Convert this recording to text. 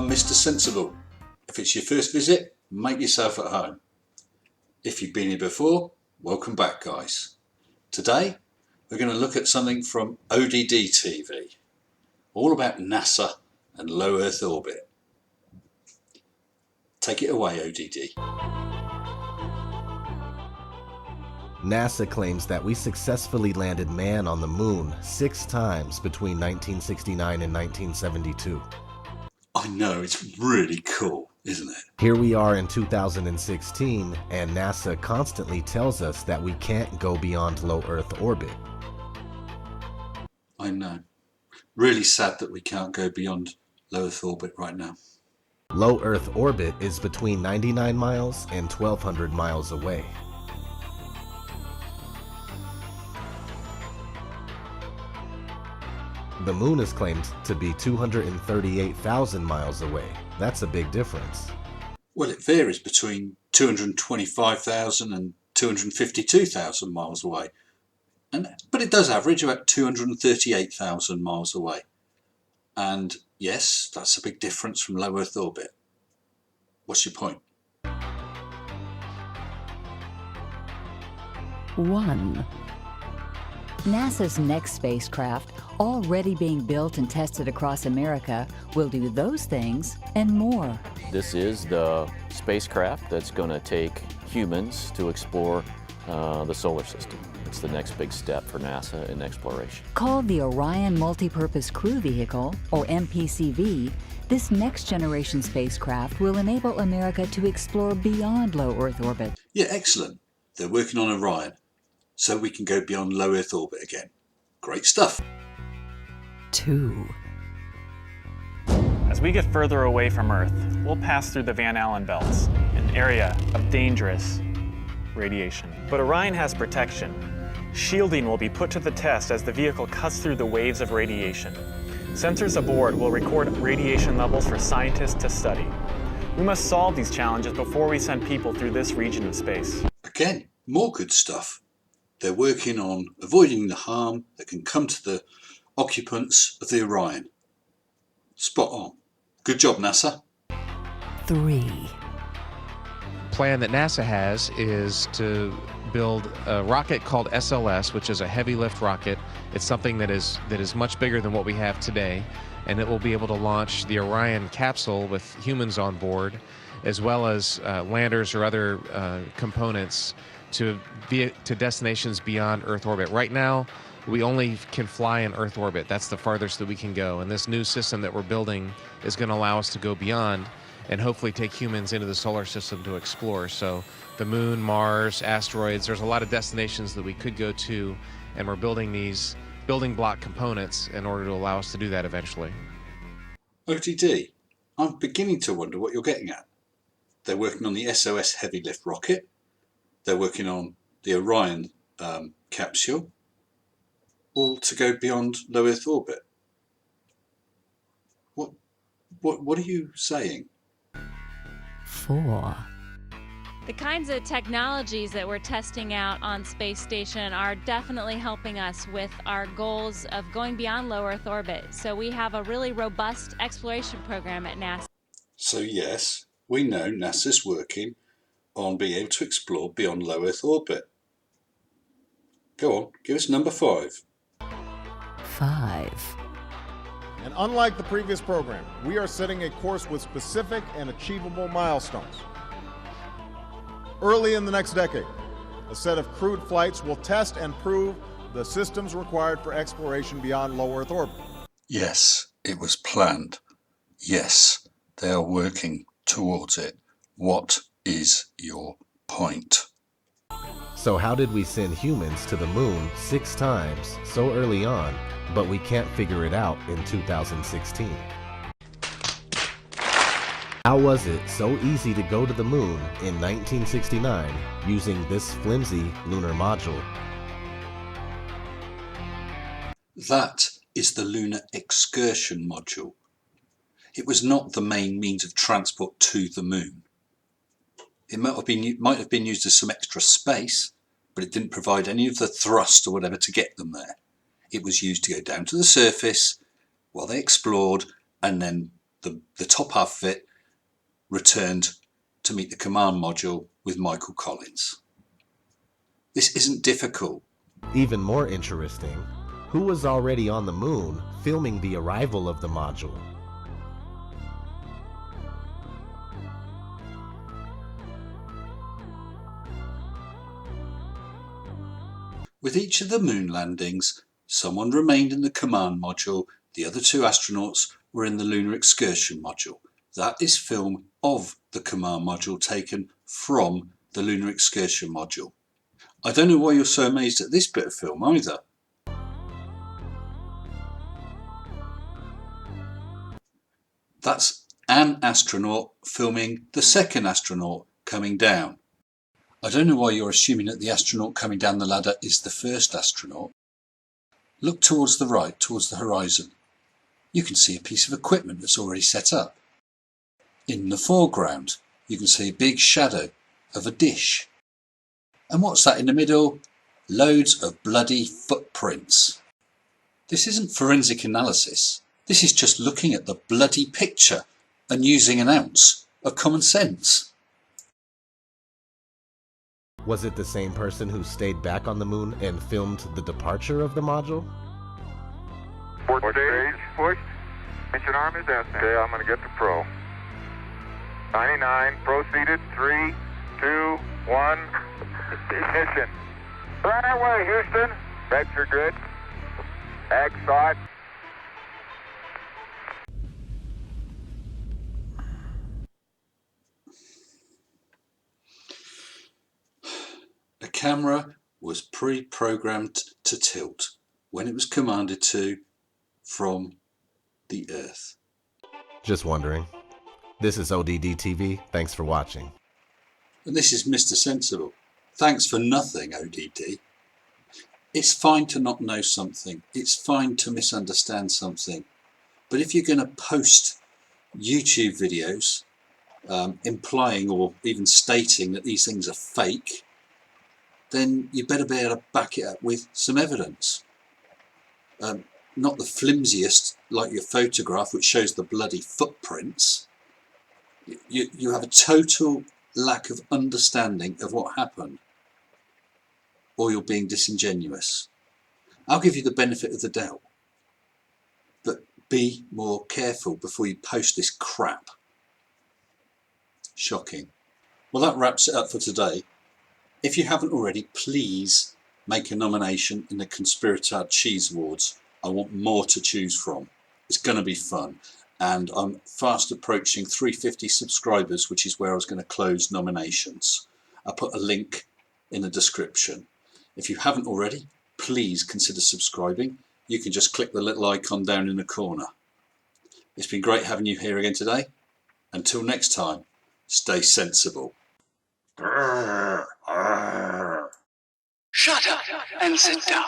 I'm Mr. Sensible. If it's your first visit, make yourself at home. If you've been here before, welcome back, guys. Today, we're going to look at something from ODDTV, all about NASA and low Earth orbit. Take it away, ODD. NASA claims that we successfully landed man on the moon 6 times between 1969 and 1972. I know, it's really cool, isn't it? Here we are in 2016, and NASA constantly tells us that we can't go beyond low Earth orbit. I know. Really sad that we can't go beyond low Earth orbit right now. Low Earth orbit is between 99 miles and 1,200 miles away. The moon is claimed to be 238,000 miles away. That's a big difference. Well, it varies between 225,000 and 252,000 miles away. But it does average about 238,000 miles away. And yes, that's a big difference from low Earth orbit. What's your point? 1. NASA's next spacecraft, already being built and tested across America, will do those things and more. This is the spacecraft that's going to take humans to explore the solar system. It's the next big step for NASA in exploration. Called the Orion Multipurpose Crew Vehicle, or MPCV, this next-generation spacecraft will enable America to explore beyond low Earth orbit. Yeah, excellent. They're working on Orion, so we can go beyond low Earth orbit again. Great stuff. 2. As we get further away from Earth, we'll pass through the Van Allen belts, an area of dangerous radiation. But Orion has protection. Shielding will be put to the test as the vehicle cuts through the waves of radiation. Sensors aboard will record radiation levels for scientists to study. We must solve these challenges before we send people through this region of space. Again, more good stuff. They're working on avoiding the harm that can come to the occupants of the Orion. Spot on. Good job, NASA. 3. Plan that NASA has is to build a rocket called SLS, which is a heavy lift rocket. It's something that is much bigger than what we have today, and it will be able to launch the Orion capsule with humans on board, as well as landers or other components to destinations beyond Earth orbit. Right now, we only can fly in Earth orbit. That's the farthest that we can go, and this new system that we're building is going to allow us to go beyond and hopefully take humans into the solar system to explore. So the moon, Mars, asteroids, there's a lot of destinations that we could go to, and we're building these building block components in order to allow us to do that eventually. ODD, I'm beginning to wonder what you're getting at. They're working on the SOS heavy lift rocket. They're working on the Orion capsule, all to go beyond low Earth orbit. What are you saying? 4. The kinds of technologies that we're testing out on Space Station are definitely helping us with our goals of going beyond low Earth orbit. So we have a really robust exploration program at NASA. So yes, we know NASA's working on being able to explore beyond low Earth orbit. Go on, give us number 5. 5. And unlike the previous program, we are setting a course with specific and achievable milestones. Early in the next decade, a set of crewed flights will test and prove the systems required for exploration beyond low Earth orbit. Yes, it was planned. Yes, they are working towards it. What is your point? So how did we send humans to the moon 6 times so early on, but we can't figure it out in 2016? How was it so easy to go to the moon in 1969 using this flimsy lunar module? That is the Lunar Excursion Module. It was not the main means of transport to the moon. It might have been used as some extra space, but it didn't provide any of the thrust or whatever to get them there. It was used to go down to the surface while they explored and then the top half of it returned to meet the command module with Michael Collins. This isn't difficult. Even more interesting, who was already on the moon filming the arrival of the module? With each of the moon landings, someone remained in the command module. The other two astronauts were in the lunar excursion module. That is film of the command module taken from the lunar excursion module. I don't know why you're so amazed at this bit of film either. That's an astronaut filming the second astronaut coming down. I don't know why you're assuming that the astronaut coming down the ladder is the first astronaut. Look towards the right, towards the horizon. You can see a piece of equipment that's already set up. In the foreground, you can see a big shadow of a dish. And what's that in the middle? Loads of bloody footprints. This isn't forensic analysis. This is just looking at the bloody picture and using an ounce of common sense. Was it the same person who stayed back on the moon and filmed the departure of the module? Stage pushed. Mission arm is S. Okay, I'm going to get to pro. 99, proceeded. 3, 2, 1. Ignition. Right away, Houston. Vector grid. Ag side. The camera was pre-programmed to tilt when it was commanded to from the Earth. Just wondering. This is ODDTV. Thanks for watching. And this is Mr. Sensible. Thanks for nothing, ODD. It's fine to not know something. It's fine to misunderstand something. But if you're going to post YouTube videos implying or even stating that these things are fake, then you better be able to back it up with some evidence. Not the flimsiest, like your photograph, which shows the bloody footprints. You have a total lack of understanding of what happened, or you're being disingenuous. I'll give you the benefit of the doubt, but be more careful before you post this crap. Shocking. Well, that wraps it up for today. If you haven't already, please make a nomination in the Conspiratard Cheese Awards. I want more to choose from. It's going to be fun. And I'm fast approaching 350 subscribers, which is where I was going to close nominations. I'll put a link in the description. If you haven't already, please consider subscribing. You can just click the little icon down in the corner. It's been great having you here again today. Until next time, stay sensible. Shut up and sit down.